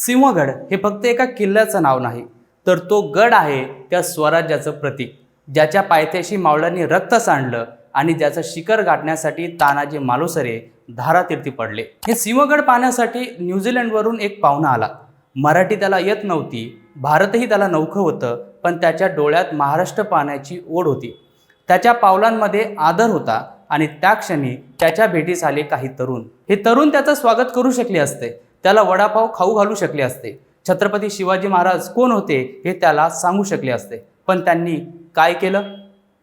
सिंहगड हे फक्त एका किल्ल्याचं नाव नाही, तर तो गड आहे त्या स्वराज्याचं प्रतीक, ज्याच्या पायथ्याशी मावळ्यांनी रक्त सांडलं आणि ज्याचं शिखर गाठण्यासाठी तानाजी मालुसरे धारातीर्थी पडले। हे सिंहगड पाहण्यासाठी न्यूझीलंडवरून एक पाहुणा आला। मराठी त्याला येत नव्हती, भारतही त्याला नवखं होतं, पण त्याच्या डोळ्यात महाराष्ट्र पाहण्याची ओढ होती। त्याच्या पावलांमध्ये आदर होता आणि त्या क्षणी त्याच्या भेटीस आले काही तरुण। हे तरुण त्याचं स्वागत करू शकले असते, त्याला वडापाव खाऊ घालू शकले असते, छत्रपती शिवाजी महाराज कोण होते हे त्याला सांगू शकले असते, पण त्यांनी काय केलं?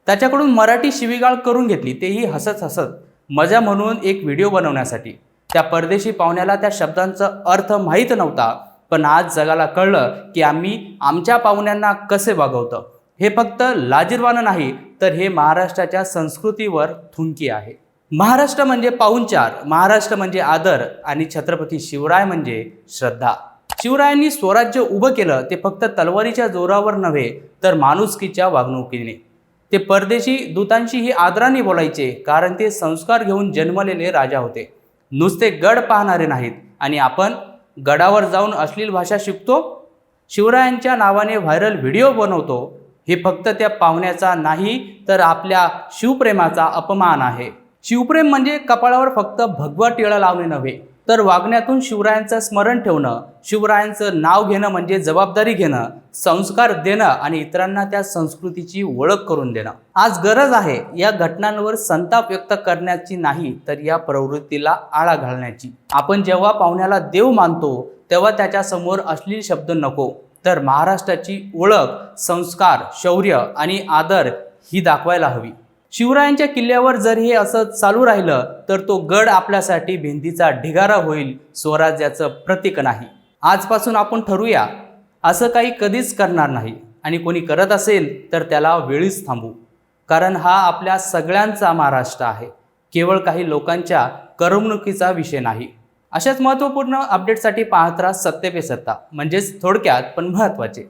त्याच्याकडून मराठी शिवीगाळ करून घेतली, तेही हसत हसत, मजा म्हणून एक व्हिडिओ बनवण्यासाठी। त्या परदेशी पाहुण्याला त्या शब्दांचा अर्थ माहीत नव्हता, पण आज जगाला कळलं की आम्ही आमच्या पाहुण्यांना कसे वागवतो। हे फक्त लाजिरवाणं नाही, तर हे महाराष्ट्राच्या संस्कृतीवर थुंकी आहे। महाराष्ट्र म्हणजे पाहुणचार, महाराष्ट्र म्हणजे आदर आणि छत्रपती शिवराय म्हणजे श्रद्धा। शिवरायांनी स्वराज्य उभं केलं ते फक्त तलवारीच्या जोरावर नव्हे, तर माणुसकीच्या वागणुकीने। ते परदेशी दूतांशीही आदराने बोलायचे, कारण ते संस्कार घेऊन जन्मलेले राजा होते, नुसते गड पाहणारे नाहीत। आणि आपण गडावर जाऊन अश्लील भाषा शिकतो, शिवरायांच्या नावाने व्हायरल व्हिडिओ बनवतो, हे फक्त त्या पाहुण्याचा नाही, तर आपल्या शिवप्रेमाचा अपमान आहे। शिवप्रेम म्हणजे कपाळावर फक्त भगवा टिळा लावणे नव्हे, तर वागण्यातून शिवरायांचं स्मरण ठेवणं, शिवरायांचं नाव घेणं म्हणजे जबाबदारी घेणं, संस्कार देणं आणि इतरांना त्या संस्कृतीची ओळख करून देणं। आज गरज आहे या घटनांवर संताप व्यक्त करण्याची नाही, तर या प्रवृत्तीला आळा घालण्याची। आपण जेव्हा पाहुण्याला देव मानतो, तेव्हा त्याच्यासमोर अश्लील शब्द नको, तर महाराष्ट्राची ओळख, संस्कार, शौर्य आणि आदर ही दाखवायला हवी। शिवरायांच्या किल्ल्यावर जर हे असं चालू राहिलं, तर तो गड आपल्यासाठी भिंतीचा ढिगारा होईल, स्वराज्याचं प्रतीक नाही। आजपासून आपण ठरवूया, असं काही कधीच करणार नाही, आणि कोणी करत असेल तर त्याला वेळीच थांबू, कारण हा आपल्या सगळ्यांचा महाराष्ट्र आहे, केवळ काही लोकांच्या करमणुकीचा विषय नाही। अशाच महत्त्वपूर्ण अपडेटसाठी पाहत राहा सत्य पे सत्ता, म्हणजेच थोडक्यात पण महत्त्वाचे।